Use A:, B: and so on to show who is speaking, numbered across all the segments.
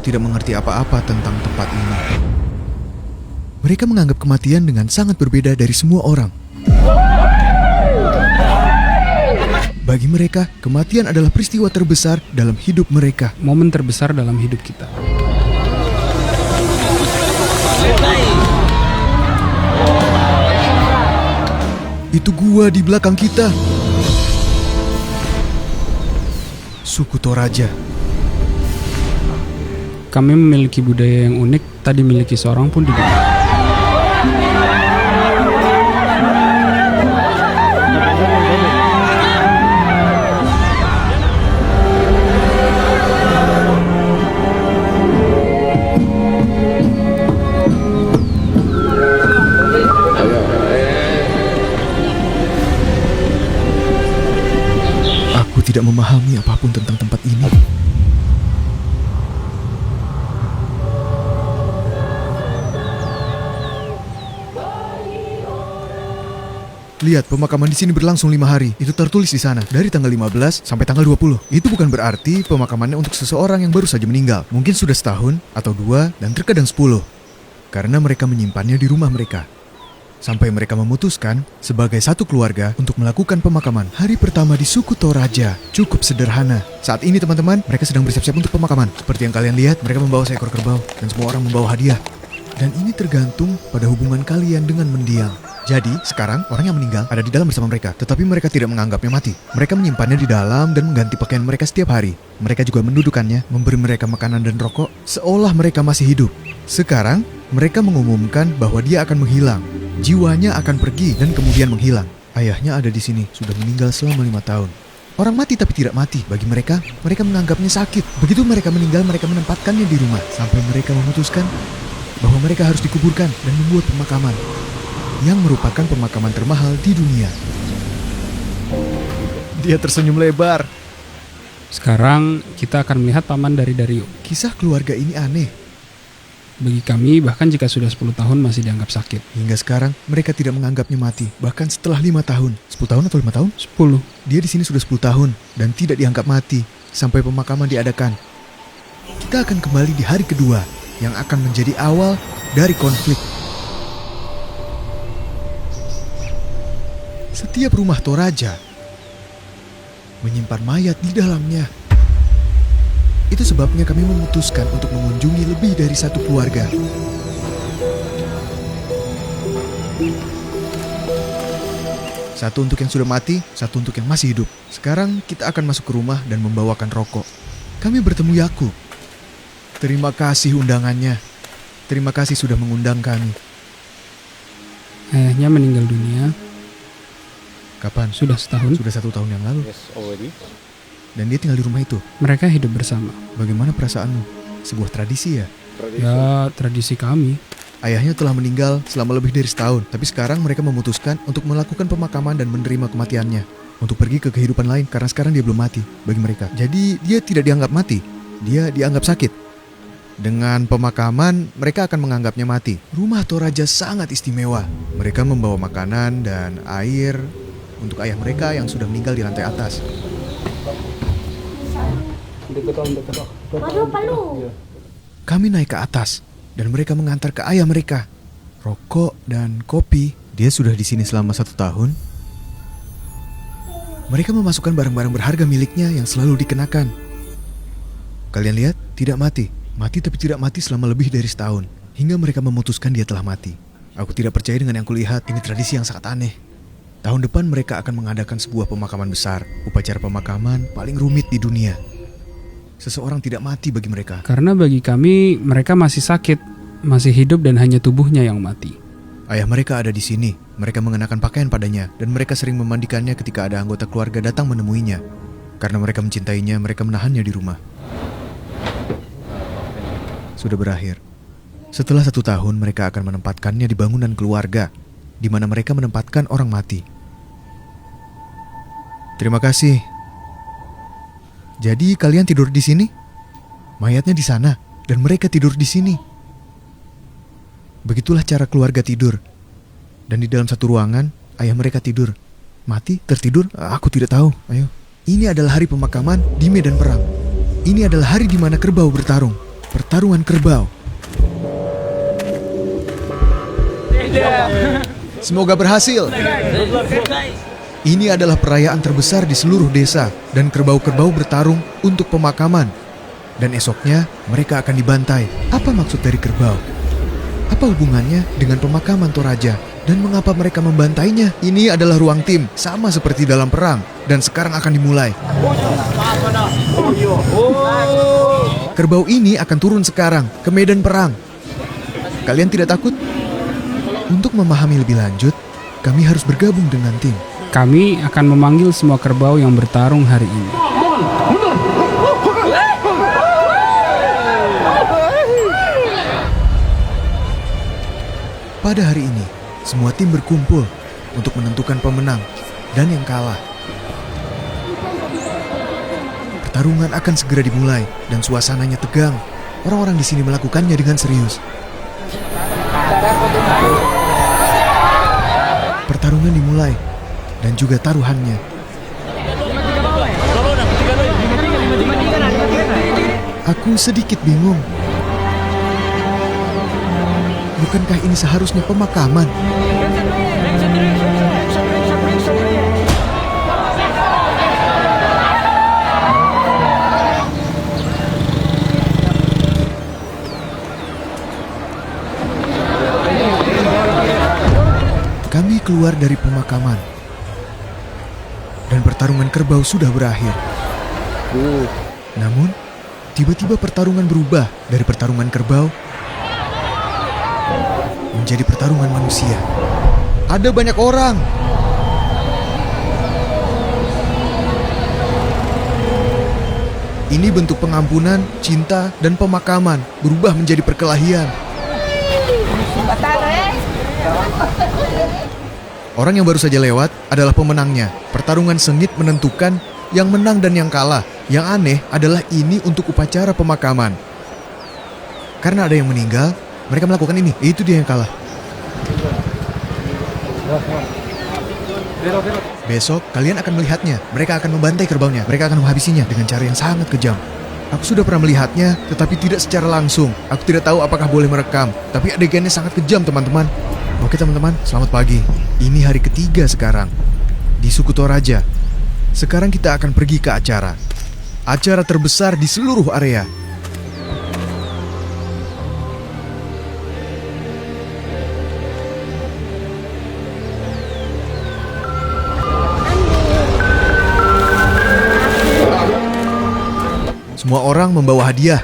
A: tidak mengerti apa-apa tentang tempat ini. Mereka menganggap kematian dengan sangat berbeda dari semua orang. Bagi mereka, kematian adalah peristiwa terbesar dalam hidup mereka.
B: Momen terbesar dalam hidup kita.
A: Itu gua di belakang kita. Suku Toraja.
B: Kami memiliki budaya yang unik, tak dimiliki seorang pun di dunia.
A: Aku tidak memahami apapun tentang tempat ini. Lihat, pemakaman di sini berlangsung 5 hari. Itu tertulis di sana, dari tanggal 15 sampai tanggal 20. Itu bukan berarti pemakamannya untuk seseorang yang baru saja meninggal. Mungkin sudah setahun, atau 2, dan terkadang 10. Karena mereka menyimpannya di rumah mereka. Sampai mereka memutuskan, sebagai satu keluarga, untuk melakukan pemakaman. Hari pertama di suku Toraja, cukup sederhana. Saat ini teman-teman, mereka sedang bersiap-siap untuk pemakaman. Seperti yang kalian lihat, mereka membawa seekor kerbau, dan semua orang membawa hadiah. Dan ini tergantung pada hubungan kalian dengan mendiang. Jadi, sekarang orang yang meninggal ada di dalam bersama mereka, tetapi mereka tidak menganggapnya mati. Mereka menyimpannya di dalam dan mengganti pakaian mereka setiap hari. Mereka juga mendudukannya, memberi mereka makanan dan rokok, seolah mereka masih hidup. Sekarang, mereka mengumumkan bahwa dia akan menghilang. Jiwanya akan pergi dan kemudian menghilang. Ayahnya ada di sini, sudah meninggal selama 5 tahun. Orang mati tapi tidak mati. Bagi mereka, mereka menganggapnya sakit. Begitu mereka meninggal, mereka menempatkannya di rumah. Sampai mereka memutuskan bahwa mereka harus dikuburkan dan membuat pemakaman. Yang merupakan pemakaman termahal di dunia. Dia tersenyum lebar.
B: Sekarang kita akan melihat paman dari Dario.
A: Kisah keluarga ini aneh.
B: Bagi kami, bahkan jika sudah 10 tahun masih dianggap sakit.
A: Hingga sekarang, mereka tidak menganggapnya mati. Bahkan setelah 5 tahun. 10 tahun atau 5 tahun?
B: 10.
A: Dia di sini sudah 10 tahun dan tidak dianggap mati sampai pemakaman diadakan. Kita akan kembali di hari kedua yang akan menjadi awal dari konflik. Setiap rumah Toraja menyimpan mayat di dalamnya. Itu sebabnya kami memutuskan untuk mengunjungi lebih dari satu keluarga. Satu untuk yang sudah mati, satu untuk yang masih hidup. Sekarang kita akan masuk ke rumah dan membawakan rokok. Kami bertemu Yakub. Terima kasih undangannya. Terima kasih sudah mengundang kami.
B: Ayahnya meninggal dunia.
A: Kapan?
B: Sudah setahun.
A: Sudah 1 tahun yang lalu.
C: Yes, already.
A: Dan dia tinggal di rumah itu.
B: Mereka hidup bersama.
A: Bagaimana perasaanmu? Sebuah tradisi ya?
B: Ya, tradisi kami.
A: Ayahnya telah meninggal selama lebih dari setahun. Tapi sekarang mereka memutuskan untuk melakukan pemakaman dan menerima kematiannya. Untuk pergi ke kehidupan lain karena sekarang dia belum mati bagi mereka. Jadi dia tidak dianggap mati. Dia dianggap sakit. Dengan pemakaman, mereka akan menganggapnya mati. Rumah Toraja sangat istimewa. Mereka membawa makanan dan air untuk ayah mereka yang sudah meninggal di lantai atas. Kami naik ke atas dan mereka mengantar ke ayah mereka rokok dan kopi. Dia sudah di sini selama 1 tahun. Mereka memasukkan barang-barang berharga miliknya yang selalu dikenakan. Kalian lihat, tidak mati. Mati tapi tidak mati selama lebih dari setahun. Hingga mereka memutuskan dia telah mati. Aku tidak percaya dengan yang kulihat. Ini tradisi yang sangat aneh. Tahun depan mereka akan mengadakan sebuah pemakaman besar. Upacara pemakaman paling rumit di dunia. Seseorang tidak mati bagi mereka.
B: Karena bagi kami, mereka masih sakit, masih hidup dan hanya tubuhnya yang mati.
A: Ayah mereka ada di sini. Mereka mengenakan pakaian padanya dan mereka sering memandikannya ketika ada anggota keluarga datang menemuinya. Karena mereka mencintainya, mereka menahannya di rumah. Sudah berakhir. Setelah 1 tahun, mereka akan menempatkannya di bangunan keluarga, di mana mereka menempatkan orang mati. Terima kasih. Jadi kalian tidur di sini? Mayatnya di sana, dan mereka tidur di sini. Begitulah cara keluarga tidur. Dan di dalam satu ruangan, ayah mereka tidur. Mati, tertidur, aku tidak tahu. Ayo. Ini adalah hari pemakaman di medan perang. Ini adalah hari di mana kerbau bertarung. Pertarungan kerbau. Semoga berhasil. Ini adalah perayaan terbesar di seluruh desa dan kerbau-kerbau bertarung untuk pemakaman. Dan esoknya mereka akan dibantai. Apa maksud dari kerbau? Apa hubungannya dengan pemakaman Toraja? Dan mengapa mereka membantainya? Ini adalah ruang tim, sama seperti dalam perang. Dan sekarang akan dimulai. Kerbau ini akan turun sekarang ke medan perang. Kalian tidak takut? Untuk memahami lebih lanjut, kami harus bergabung dengan tim.
B: Kami akan memanggil semua kerbau yang bertarung hari ini.
A: Pada hari ini, semua tim berkumpul untuk menentukan pemenang dan yang kalah. Pertarungan akan segera dimulai dan suasananya tegang. Orang-orang di sini melakukannya dengan serius. Pertarungan dimulai dan juga taruhannya. Aku sedikit bingung. Bukankah ini seharusnya pemakaman? Kami keluar dari pemakaman dan pertarungan kerbau sudah berakhir. Namun, tiba-tiba pertarungan berubah dari pertarungan kerbau menjadi pertarungan manusia. Ada banyak orang. Ini bentuk pengampunan, cinta, dan pemakaman berubah menjadi perkelahian. Orang yang baru saja lewat adalah pemenangnya. Pertarungan sengit menentukan yang menang dan yang kalah. Yang aneh adalah ini untuk upacara pemakaman. Karena ada yang meninggal, mereka melakukan ini. Itu dia yang kalah. Besok kalian akan melihatnya. Mereka akan membantai kerbaunya. Mereka akan menghabisinya dengan cara yang sangat kejam. Aku sudah pernah melihatnya, tetapi tidak secara langsung. Aku tidak tahu apakah boleh merekam. Tapi adegannya sangat kejam, teman-teman. Oke teman-teman, selamat pagi. Ini hari ketiga sekarang di suku Toraja. Sekarang kita akan pergi ke acara. Acara terbesar di seluruh area. Semua orang membawa hadiah.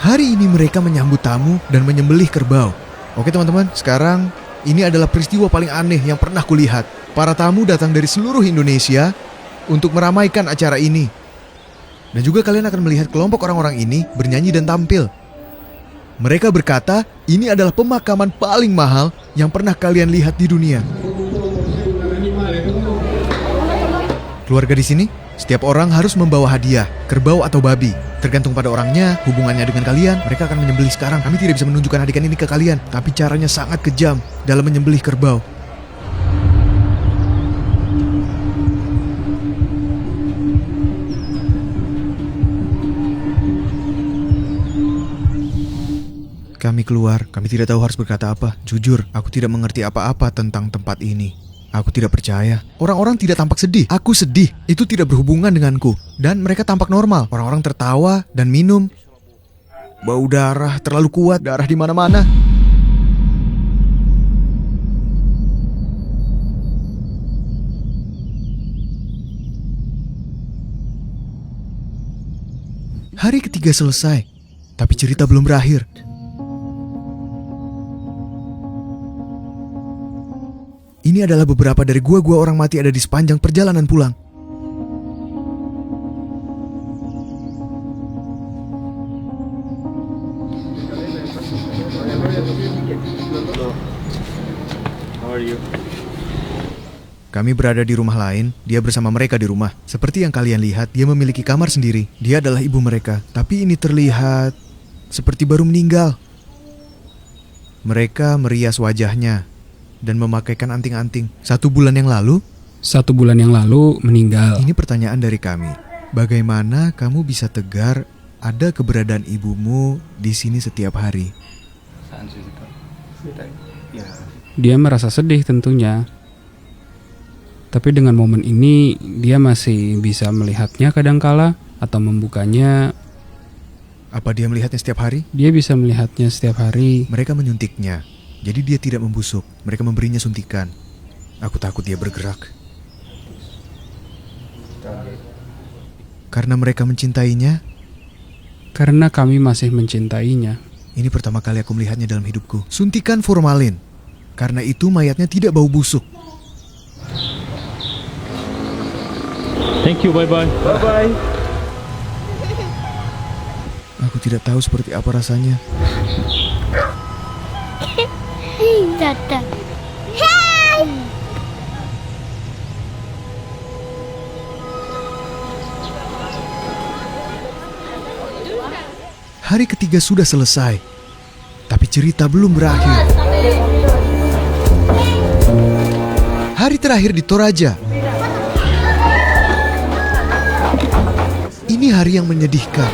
A: Hari ini mereka menyambut tamu dan menyembelih kerbau. Oke teman-teman, sekarang ini adalah peristiwa paling aneh yang pernah kulihat. Para tamu datang dari seluruh Indonesia untuk meramaikan acara ini. Dan juga kalian akan melihat kelompok orang-orang ini bernyanyi dan tampil. Mereka berkata, ini adalah pemakaman paling mahal yang pernah kalian lihat di dunia. Keluarga di sini, setiap orang harus membawa hadiah, kerbau atau babi. Tergantung pada orangnya, hubungannya dengan kalian, mereka akan menyembelih sekarang. Kami tidak bisa menunjukkan adegan ini ke kalian, tapi caranya sangat kejam dalam menyembelih kerbau. Kami keluar, kami tidak tahu harus berkata apa. Jujur, aku tidak mengerti apa-apa tentang tempat ini. Aku tidak percaya. Orang-orang tidak tampak sedih. Aku sedih. Itu tidak berhubungan denganku. Dan mereka tampak normal. Orang-orang tertawa dan minum. Bau darah terlalu kuat. Darah di mana-mana. Hari ketiga selesai. Tapi cerita belum berakhir. Ini adalah beberapa dari gua-gua orang mati ada di sepanjang perjalanan pulang. Kami berada di rumah lain, dia bersama mereka di rumah. Seperti yang kalian lihat, dia memiliki kamar sendiri. Dia adalah ibu mereka, tapi ini terlihat seperti baru meninggal. Mereka merias wajahnya dan memakaikan anting-anting. 1 bulan yang lalu,
B: 1 bulan yang lalu meninggal.
A: Ini pertanyaan dari kami. Bagaimana kamu bisa tegar ada keberadaan ibumu di sini setiap hari?
B: Dia merasa sedih tentunya. Tapi dengan momen ini dia masih bisa melihatnya kadangkala atau membukanya.
A: Apa dia melihatnya setiap hari?
B: Dia bisa melihatnya setiap hari.
A: Mereka menyuntiknya, jadi dia tidak membusuk. Mereka memberinya suntikan. Aku takut dia bergerak. Karena mereka mencintainya.
B: Karena kami masih mencintainya.
A: Ini pertama kali aku melihatnya dalam hidupku. Suntikan formalin. Karena itu mayatnya tidak bau busuk.
C: Thank you, bye-bye. Bye-bye.
A: Aku tidak tahu seperti apa rasanya.
D: Tata.
A: Hari ketiga sudah selesai, tapi cerita belum berakhir. Hari terakhir di Toraja. Ini hari yang menyedihkan.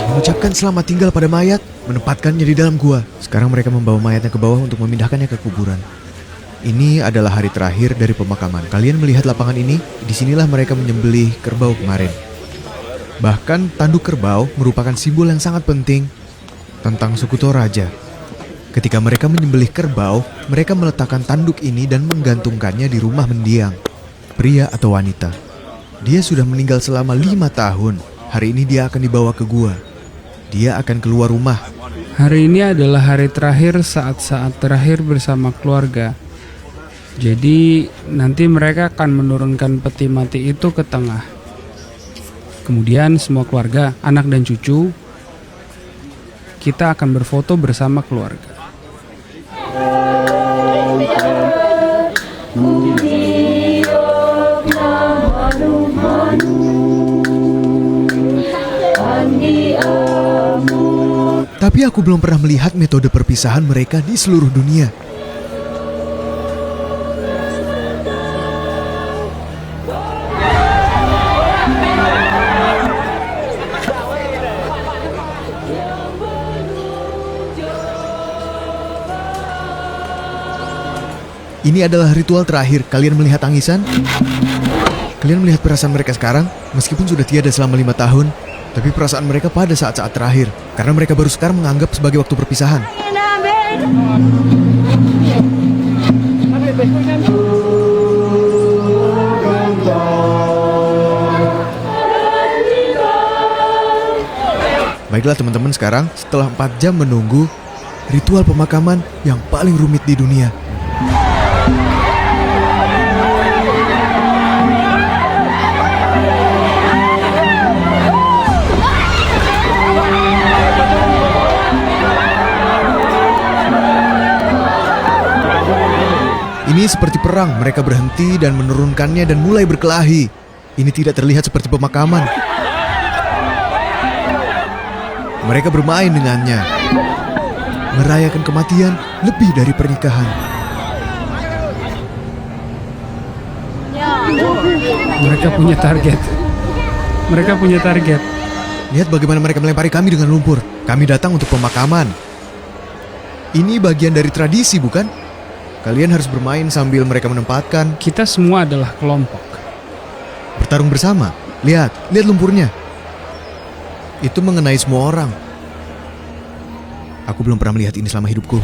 A: Mengucapkan selamat tinggal pada mayat, menempatkannya di dalam gua. Sekarang mereka membawa mayatnya ke bawah untuk memindahkannya ke kuburan. Ini adalah hari terakhir dari pemakaman. Kalian melihat lapangan ini? Disinilah mereka menyembelih kerbau kemarin. Bahkan tanduk kerbau merupakan simbol yang sangat penting tentang suku Toraja. Ketika mereka menyembelih kerbau, mereka meletakkan tanduk ini dan menggantungkannya di rumah mendiang, pria atau wanita. Dia sudah meninggal selama 5 tahun. Hari ini dia akan dibawa ke gua. Dia akan keluar rumah.
B: Hari ini adalah hari terakhir, saat-saat terakhir bersama keluarga. Jadi nanti mereka akan menurunkan peti mati itu ke tengah. Kemudian semua keluarga, anak dan cucu, kita akan berfoto bersama keluarga.
A: Tapi aku belum pernah melihat metode perpisahan mereka di seluruh dunia. Ini adalah ritual terakhir. Kalian melihat tangisan? Kalian melihat perasaan mereka sekarang? Meskipun sudah tiada selama 5 tahun, tapi perasaan mereka pada saat-saat terakhir. Karena mereka baru sekarang menganggap sebagai waktu perpisahan. Baiklah teman-teman, sekarang setelah 4 jam menunggu, ritual pemakaman yang paling rumit di dunia. Ini seperti perang, mereka berhenti dan menurunkannya dan mulai berkelahi. Ini tidak terlihat seperti pemakaman. Mereka bermain dengannya, merayakan kematian lebih dari pernikahan.
B: Mereka punya target. Mereka punya target.
A: Lihat bagaimana mereka melempari kami dengan lumpur. Kami datang untuk pemakaman. Ini bagian dari tradisi, bukan? Kalian harus bermain sambil mereka menempatkan.
B: Kita semua adalah kelompok.
A: Bertarung bersama. Lihat lumpurnya. Itu mengenai semua orang. Aku belum pernah melihat ini selama hidupku.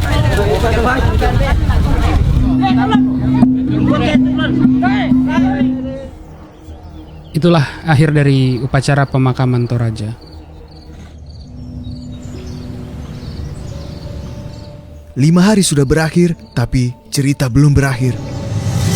B: Itulah akhir dari upacara pemakaman Toraja.
A: 5 hari sudah berakhir, tapi cerita belum berakhir.